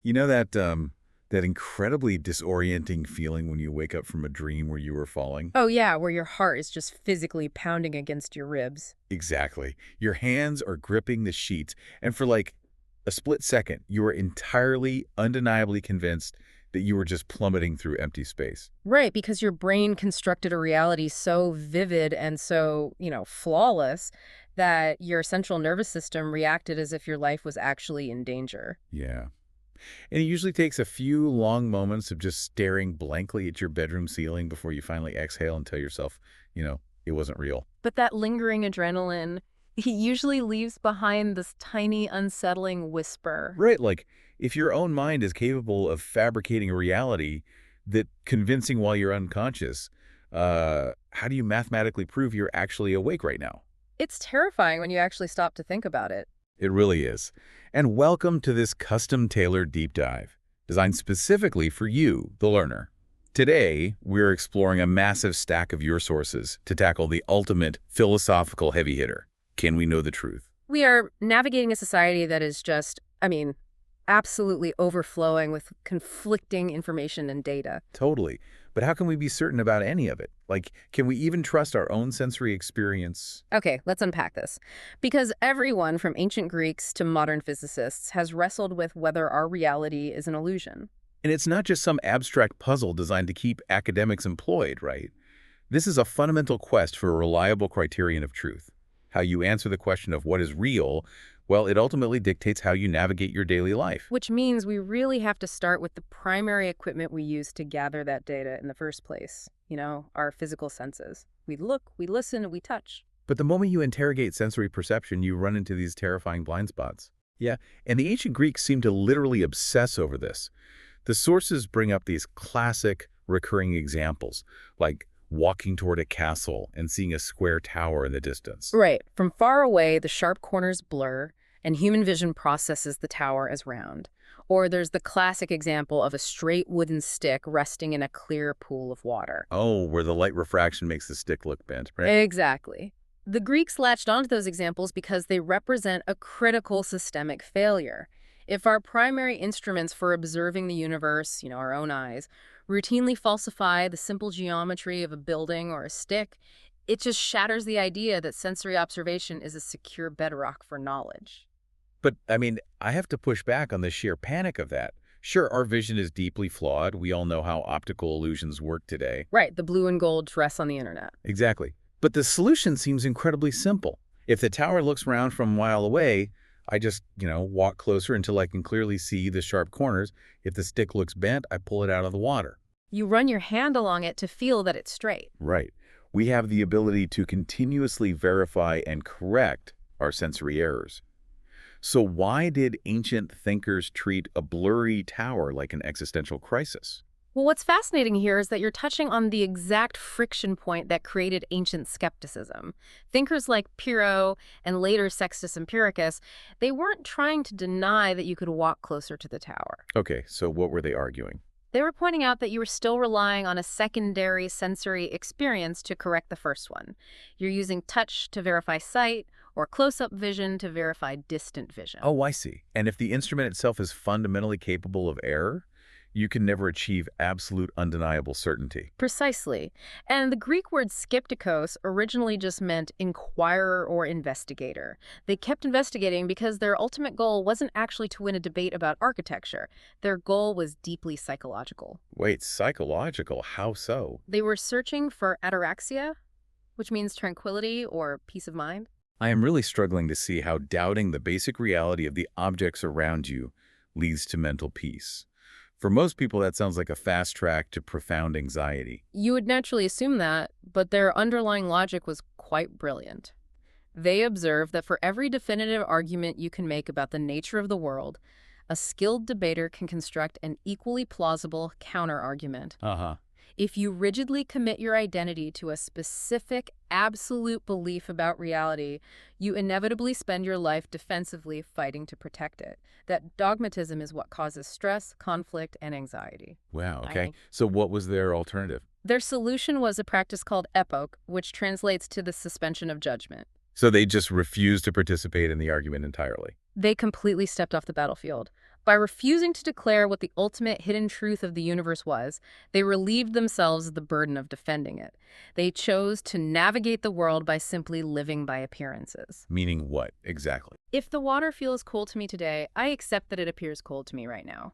You know that incredibly disorienting feeling when you wake up from a dream where you were falling? Oh, yeah, where your heart is just physically pounding against your ribs. Exactly. Your hands are gripping the sheets, and for like a split second, you are entirely, undeniably convinced that you were just plummeting through empty space. Right, because your brain constructed a reality so vivid and so, flawless that your central nervous system reacted as if your life was actually in danger. Yeah. And it usually takes a few long moments of just staring blankly at your bedroom ceiling before you finally exhale and tell yourself, it wasn't real. But that lingering adrenaline, he usually leaves behind this tiny, unsettling whisper. Right, like if your own mind is capable of fabricating a reality that convincing while you're unconscious, how do you mathematically prove you're actually awake right now? It's terrifying when you actually stop to think about it. It really is. And welcome to this custom-tailored deep dive, designed specifically for you, the learner. Today, we're exploring a massive stack of your sources to tackle the ultimate philosophical heavy hitter. Can we know the truth? We are navigating a society that is just, absolutely overflowing with conflicting information and data. Totally. But how can we be certain about any of it? Like, can we even trust our own sensory experience? Okay, let's unpack this. Because everyone from ancient Greeks to modern physicists has wrestled with whether our reality is an illusion. And it's not just some abstract puzzle designed to keep academics employed, right? This is a fundamental quest for a reliable criterion of truth. How you answer the question of what is real, well, it ultimately dictates how you navigate your daily life. Which means we really have to start with the primary equipment we use to gather that data in the first place. Our physical senses. We look, we listen, we touch. But the moment you interrogate sensory perception, you run into these terrifying blind spots. Yeah, and the ancient Greeks seem to literally obsess over this. The sources bring up these classic recurring examples, like walking toward a castle and seeing a square tower in the distance. Right. From far away, the sharp corners blur, and human vision processes the tower as round. Or there's the classic example of a straight wooden stick resting in a clear pool of water. Oh, where the light refraction makes the stick look bent, right? Exactly. The Greeks latched onto those examples because they represent a critical systemic failure. If our primary instruments for observing the universe, our own eyes, routinely falsify the simple geometry of a building or a stick, it just shatters the idea that sensory observation is a secure bedrock for knowledge. But, I have to push back on the sheer panic of that. Sure, our vision is deeply flawed. We all know how optical illusions work today. Right, the blue and gold dress on the internet. Exactly. But the solution seems incredibly simple. If the tower looks round from a mile away, I just, walk closer until I can clearly see the sharp corners. If the stick looks bent, I pull it out of the water. You run your hand along it to feel that it's straight. Right. We have the ability to continuously verify and correct our sensory errors. So why did ancient thinkers treat a blurry tower like an existential crisis? Well, what's fascinating here is that you're touching on the exact friction point that created ancient skepticism. Thinkers like Pyrrho and later Sextus Empiricus, they weren't trying to deny that you could walk closer to the tower. Okay, so what were they arguing? They were pointing out that you were still relying on a secondary sensory experience to correct the first one. You're using touch to verify sight, or close-up vision to verify distant vision. Oh, I see. And if the instrument itself is fundamentally capable of error, you can never achieve absolute undeniable certainty. Precisely. And the Greek word skeptikos originally just meant inquirer or investigator. They kept investigating because their ultimate goal wasn't actually to win a debate about architecture. Their goal was deeply psychological. Wait, psychological? How so? They were searching for ataraxia, which means tranquility or peace of mind. I am really struggling to see how doubting the basic reality of the objects around you leads to mental peace. For most people, that sounds like a fast track to profound anxiety. You would naturally assume that, but their underlying logic was quite brilliant. They observed that for every definitive argument you can make about the nature of the world, a skilled debater can construct an equally plausible counter-argument. Uh-huh. If you rigidly commit your identity to a specific, absolute belief about reality, you inevitably spend your life defensively fighting to protect it. That dogmatism is what causes stress, conflict, and anxiety. Wow, okay. So what was their alternative? Their solution was a practice called epoch, which translates to the suspension of judgment. So they just refused to participate in the argument entirely. They completely stepped off the battlefield. By refusing to declare what the ultimate hidden truth of the universe was, they relieved themselves of the burden of defending it. They chose to navigate the world by simply living by appearances. Meaning what, exactly? If the water feels cold to me today, I accept that it appears cold to me right now.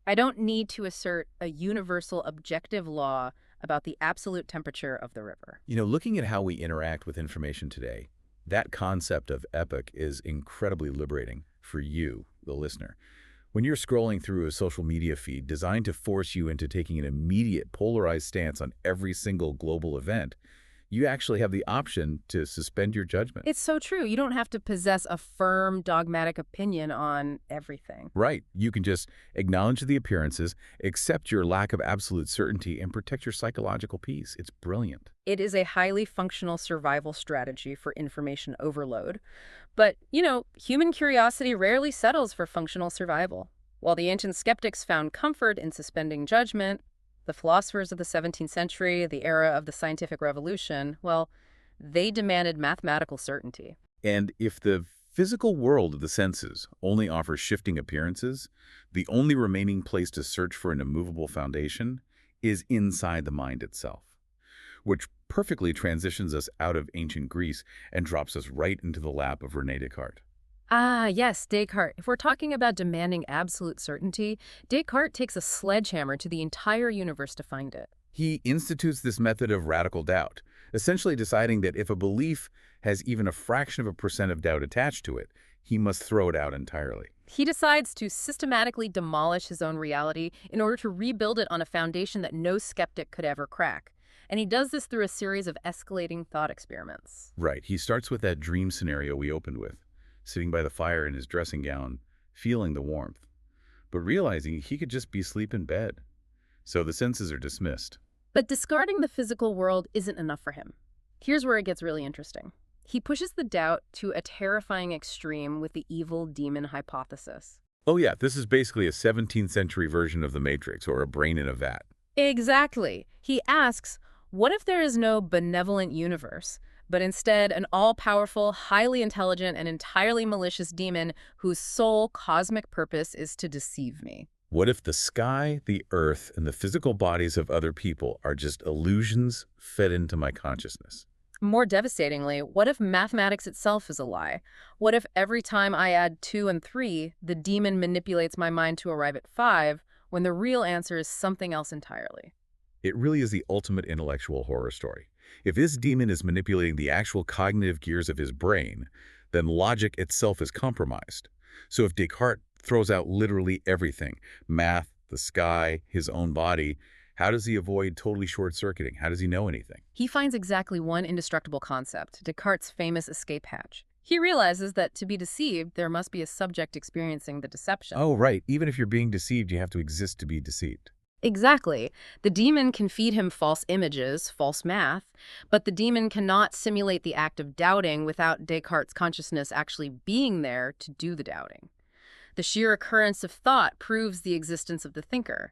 I don't need to assert a universal objective law about the absolute temperature of the river. Looking at how we interact with information today, that concept of epoch is incredibly liberating for you, the listener. When you're scrolling through a social media feed designed to force you into taking an immediate polarized stance on every single global event, you actually have the option to suspend your judgment. It's so true. You don't have to possess a firm, dogmatic opinion on everything. Right. You can just acknowledge the appearances, accept your lack of absolute certainty, and protect your psychological peace. It's brilliant. It is a highly functional survival strategy for information overload. But, human curiosity rarely settles for functional survival. While the ancient skeptics found comfort in suspending judgment, the philosophers of the 17th century, the era of the scientific revolution, well, they demanded mathematical certainty. And if the physical world of the senses only offers shifting appearances, the only remaining place to search for an immovable foundation is inside the mind itself, which perfectly transitions us out of ancient Greece and drops us right into the lap of René Descartes. Ah, yes, Descartes. If we're talking about demanding absolute certainty, Descartes takes a sledgehammer to the entire universe to find it. He institutes this method of radical doubt, essentially deciding that if a belief has even a fraction of a percent of doubt attached to it, he must throw it out entirely. He decides to systematically demolish his own reality in order to rebuild it on a foundation that no skeptic could ever crack. And he does this through a series of escalating thought experiments. Right. He starts with that dream scenario we opened with, sitting by the fire in his dressing gown, feeling the warmth, but realizing he could just be asleep in bed. So the senses are dismissed. But discarding the physical world isn't enough for him. Here's where it gets really interesting. He pushes the doubt to a terrifying extreme with the evil demon hypothesis. Oh yeah, this is basically a 17th century version of the Matrix, or a brain in a vat. Exactly. He asks, what if there is no benevolent universe, but instead an all-powerful, highly intelligent, and entirely malicious demon whose sole cosmic purpose is to deceive me? What if the sky, the earth, and the physical bodies of other people are just illusions fed into my consciousness? More devastatingly, what if mathematics itself is a lie? What if every time I add 2 and 3, the demon manipulates my mind to arrive at 5, when the real answer is something else entirely? It really is the ultimate intellectual horror story. If this demon is manipulating the actual cognitive gears of his brain, then logic itself is compromised. So if Descartes throws out literally everything, math, the sky, his own body, how does he avoid totally short-circuiting? How does he know anything? He finds exactly one indestructible concept, Descartes' famous escape hatch. He realizes that to be deceived, there must be a subject experiencing the deception. Oh, right. Even if you're being deceived, you have to exist to be deceived. Exactly. The demon can feed him false images, false math, but the demon cannot simulate the act of doubting without Descartes' consciousness actually being there to do the doubting. The sheer occurrence of thought proves the existence of the thinker.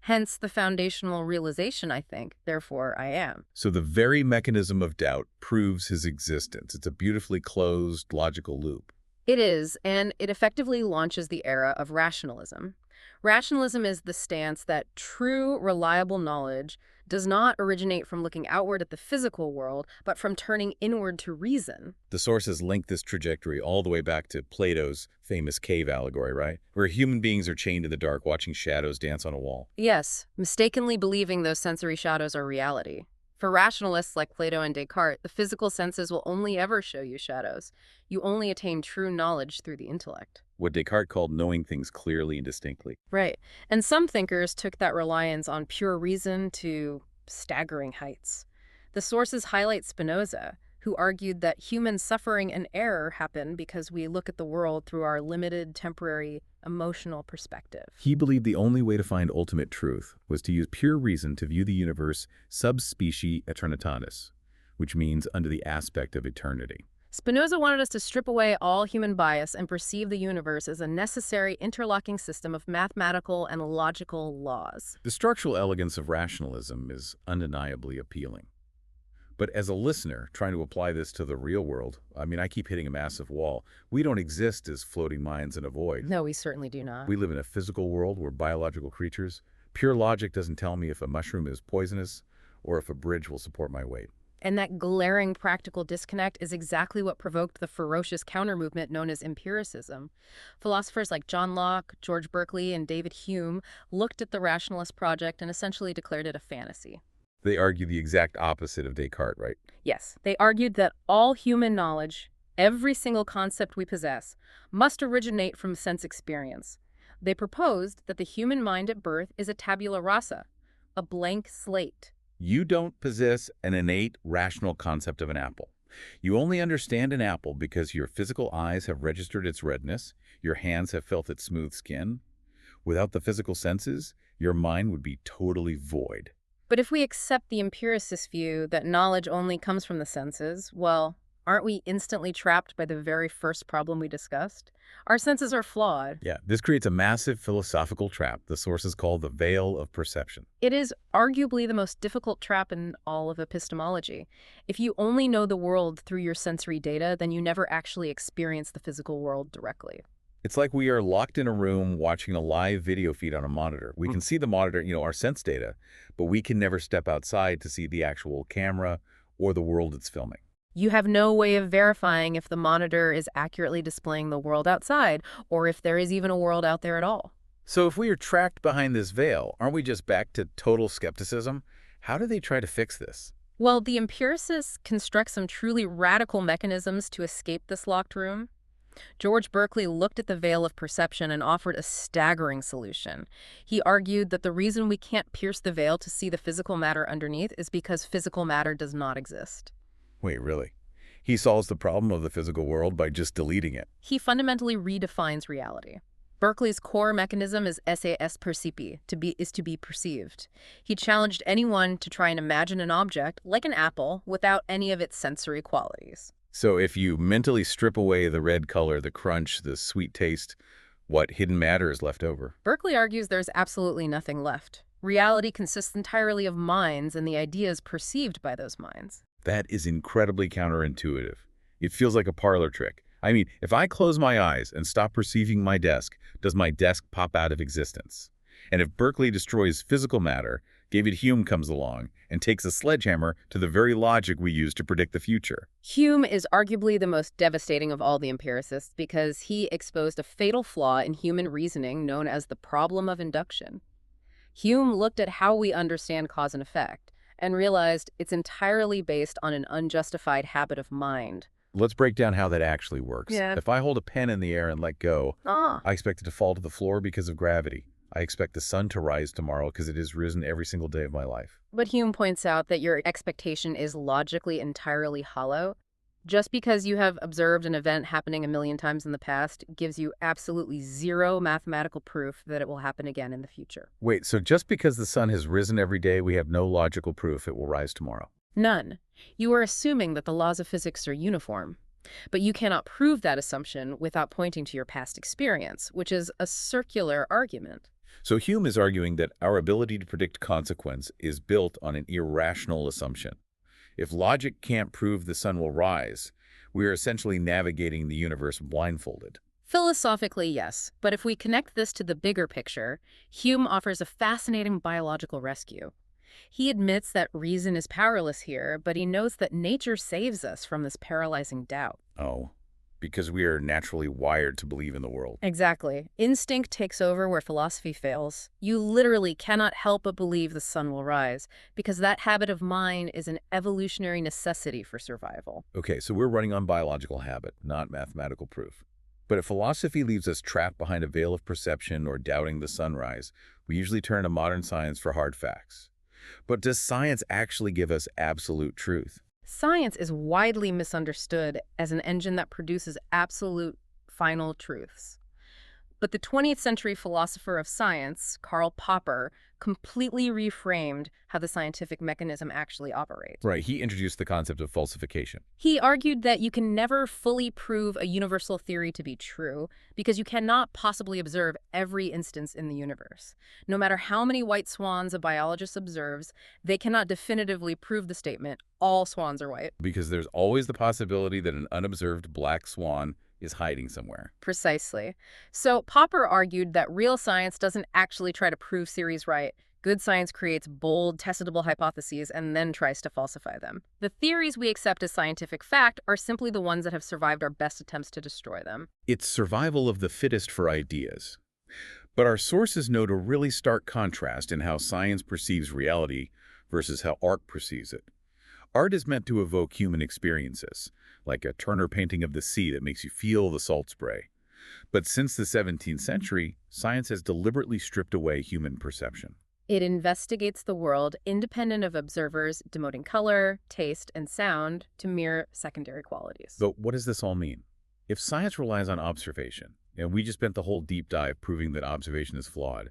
Hence the foundational realization, I think, therefore I am. So the very mechanism of doubt proves his existence. It's a beautifully closed, logical loop. It is, and it effectively launches the era of rationalism. Rationalism is the stance that true, reliable knowledge does not originate from looking outward at the physical world, but from turning inward to reason. The sources link this trajectory all the way back to Plato's famous cave allegory, right? Where human beings are chained in the dark watching shadows dance on a wall. Yes, mistakenly believing those sensory shadows are reality. For rationalists like Plato and Descartes, the physical senses will only ever show you shadows. You only attain true knowledge through the intellect. What Descartes called knowing things clearly and distinctly. Right. And some thinkers took that reliance on pure reason to staggering heights. The sources highlight Spinoza, who argued that human suffering and error happen because we look at the world through our limited, temporary, emotional perspective. He believed the only way to find ultimate truth was to use pure reason to view the universe sub specie aeternitatis, which means under the aspect of eternity. Spinoza wanted us to strip away all human bias and perceive the universe as a necessary interlocking system of mathematical and logical laws. The structural elegance of rationalism is undeniably appealing. But as a listener, trying to apply this to the real world, I mean, I keep hitting a massive wall. We don't exist as floating minds in a void. No, we certainly do not. We live in a physical world. We're biological creatures. Pure logic doesn't tell me if a mushroom is poisonous or if a bridge will support my weight. And that glaring practical disconnect is exactly what provoked the ferocious counter-movement known as empiricism. Philosophers like John Locke, George Berkeley, and David Hume looked at the rationalist project and essentially declared it a fantasy. They argue the exact opposite of Descartes, right? Yes, they argued that all human knowledge, every single concept we possess, must originate from sense experience. They proposed that the human mind at birth is a tabula rasa, a blank slate. You don't possess an innate, rational concept of an apple. You only understand an apple because your physical eyes have registered its redness, your hands have felt its smooth skin. Without the physical senses, your mind would be totally void. But if we accept the empiricist view that knowledge only comes from the senses, well, aren't we instantly trapped by the very first problem we discussed? Our senses are flawed. Yeah, this creates a massive philosophical trap the sources call the veil of perception. It is arguably the most difficult trap in all of epistemology. If you only know the world through your sensory data, then you never actually experience the physical world directly. It's like we are locked in a room watching a live video feed on a monitor. We can see the monitor, our sense data, but we can never step outside to see the actual camera or the world it's filming. You have no way of verifying if the monitor is accurately displaying the world outside, or if there is even a world out there at all. So if we are trapped behind this veil, aren't we just back to total skepticism? How do they try to fix this? Well, the empiricists construct some truly radical mechanisms to escape this locked room. George Berkeley looked at the veil of perception and offered a staggering solution. He argued that the reason we can't pierce the veil to see the physical matter underneath is because physical matter does not exist. Wait, really? He solves the problem of the physical world by just deleting it. He fundamentally redefines reality. Berkeley's core mechanism is esse est percipi, to be perceived. He challenged anyone to try and imagine an object, like an apple, without any of its sensory qualities. So if you mentally strip away the red color, the crunch, the sweet taste, what hidden matter is left over? Berkeley argues there's absolutely nothing left. Reality consists entirely of minds and the ideas perceived by those minds. That is incredibly counterintuitive. It feels like a parlor trick. I mean, if I close my eyes and stop perceiving my desk, does my desk pop out of existence? And if Berkeley destroys physical matter, David Hume comes along and takes a sledgehammer to the very logic we use to predict the future. Hume is arguably the most devastating of all the empiricists because he exposed a fatal flaw in human reasoning known as the problem of induction. Hume looked at how we understand cause and effect and realized it's entirely based on an unjustified habit of mind. Let's break down how that actually works. Yeah. If I hold a pen in the air and let go, I expect it to fall to the floor because of gravity. I expect the sun to rise tomorrow because it has risen every single day of my life. But Hume points out that your expectation is logically entirely hollow. Just because you have observed an event happening a million times in the past gives you absolutely zero mathematical proof that it will happen again in the future. Wait, so just because the sun has risen every day, we have no logical proof it will rise tomorrow? None. You are assuming that the laws of physics are uniform. But you cannot prove that assumption without pointing to your past experience, which is a circular argument. So Hume is arguing that our ability to predict consequence is built on an irrational assumption. If logic can't prove the sun will rise, we are essentially navigating the universe blindfolded. Philosophically, yes. But if we connect this to the bigger picture, Hume offers a fascinating biological rescue. He admits that reason is powerless here, but he notes that nature saves us from this paralyzing doubt. Oh, because we are naturally wired to believe in the world. Exactly. Instinct takes over where philosophy fails. You literally cannot help but believe the sun will rise, because that habit of mind is an evolutionary necessity for survival. Okay, so we're running on biological habit, not mathematical proof. But if philosophy leaves us trapped behind a veil of perception or doubting the sunrise, we usually turn to modern science for hard facts. But does science actually give us absolute truth? Science is widely misunderstood as an engine that produces absolute final truths. But the 20th century philosopher of science, Karl Popper, completely reframed how the scientific mechanism actually operates. Right, he introduced the concept of falsification. He argued that you can never fully prove a universal theory to be true because you cannot possibly observe every instance in the universe. No matter how many white swans a biologist observes, they cannot definitively prove the statement, all swans are white. Because there's always the possibility that an unobserved black swan is hiding somewhere. Precisely. So Popper argued that real science doesn't actually try to prove theories right. Good science creates bold, testable hypotheses and then tries to falsify them. The theories we accept as scientific fact are simply the ones that have survived our best attempts to destroy them. It's survival of the fittest for ideas. But our sources note a really stark contrast in how science perceives reality versus how art perceives it. Art is meant to evoke human experiences, like a Turner painting of the sea that makes you feel the salt spray. But since the 17th century, science has deliberately stripped away human perception. It investigates the world independent of observers, demoting color, taste, and sound to mere secondary qualities. But what does this all mean? If science relies on observation, and we just spent the whole deep dive proving that observation is flawed,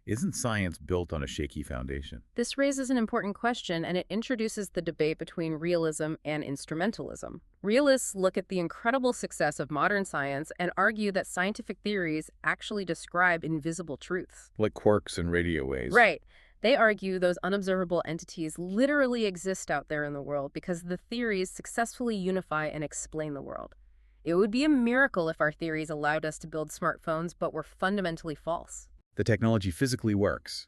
isn't science built on a shaky foundation? This raises an important question, and it introduces the debate between realism and instrumentalism. Realists look at the incredible success of modern science and argue that scientific theories actually describe invisible truths. Like quarks and radio waves. Right. They argue those unobservable entities literally exist out there in the world because the theories successfully unify and explain the world. It would be a miracle if our theories allowed us to build smartphones but were fundamentally false. The technology physically works.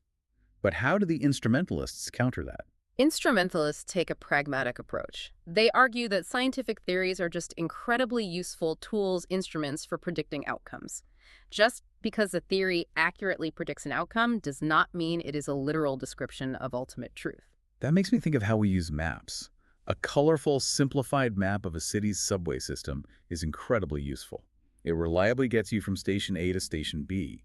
But how do the instrumentalists counter that? Instrumentalists take a pragmatic approach. They argue that scientific theories are just incredibly useful tools, instruments for predicting outcomes. Just because a theory accurately predicts an outcome does not mean it is a literal description of ultimate truth. That makes me think of how we use maps. A colorful, simplified map of a city's subway system is incredibly useful. It reliably gets you from station A to station B.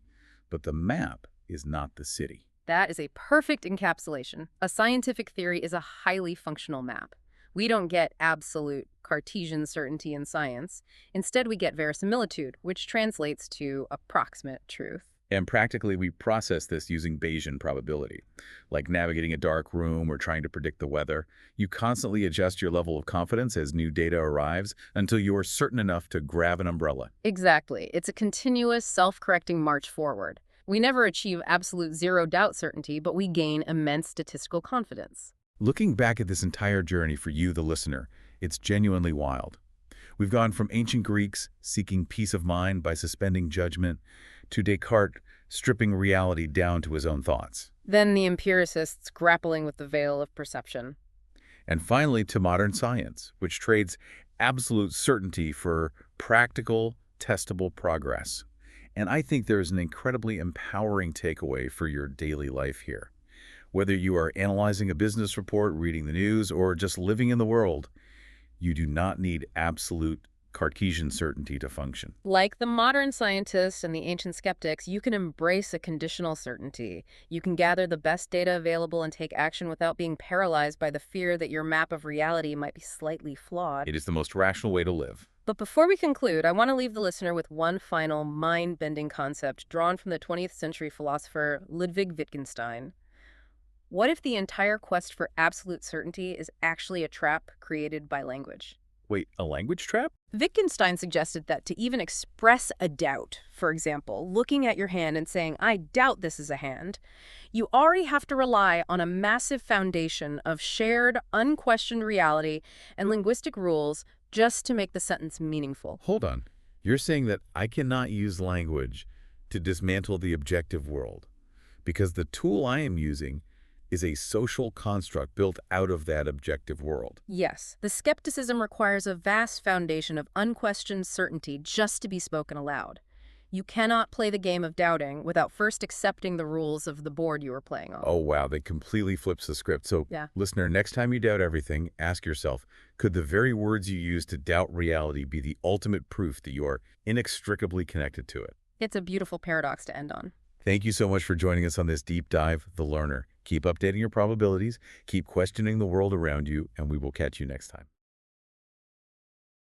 But the map is not the city. That is a perfect encapsulation. A scientific theory is a highly functional map. We don't get absolute Cartesian certainty in science. Instead, we get verisimilitude, which translates to approximate truth. And practically, we process this using Bayesian probability. Like navigating a dark room or trying to predict the weather, you constantly adjust your level of confidence as new data arrives until you are certain enough to grab an umbrella. Exactly. It's a continuous, self-correcting march forward. We never achieve absolute zero-doubt certainty, but we gain immense statistical confidence. Looking back at this entire journey for you, the listener, it's genuinely wild. We've gone from ancient Greeks seeking peace of mind by suspending judgment to Descartes stripping reality down to his own thoughts. Then the empiricists grappling with the veil of perception. And finally to modern science, which trades absolute certainty for practical, testable progress. And I think there is an incredibly empowering takeaway for your daily life here. Whether you are analyzing a business report, reading the news, or just living in the world, you do not need absolute Cartesian certainty to function. Like the modern scientists and the ancient skeptics, you can embrace a conditional certainty. You can gather the best data available and take action without being paralyzed by the fear that your map of reality might be slightly flawed. It is the most rational way to live. But before we conclude, I want to leave the listener with one final mind-bending concept drawn from the 20th century philosopher Ludwig Wittgenstein. What if the entire quest for absolute certainty is actually a trap created by language? Wait, a language trap? Wittgenstein suggested that to even express a doubt, for example, looking at your hand and saying, "I doubt this is a hand," you already have to rely on a massive foundation of shared, unquestioned reality and linguistic rules just to make the sentence meaningful. Hold on. You're saying that I cannot use language to dismantle the objective world because the tool I am using is a social construct built out of that objective world. Yes, the skepticism requires a vast foundation of unquestioned certainty just to be spoken aloud. You cannot play the game of doubting without first accepting the rules of the board you are playing on. Oh, wow, that completely flips the script. So, Yeah. listener, next time you doubt everything, ask yourself, could the very words you use to doubt reality be the ultimate proof that you are inextricably connected to it? It's a beautiful paradox to end on. Thank you so much for joining us on this deep dive, The Learner. Keep updating your probabilities, keep questioning the world around you, and we will catch you next time.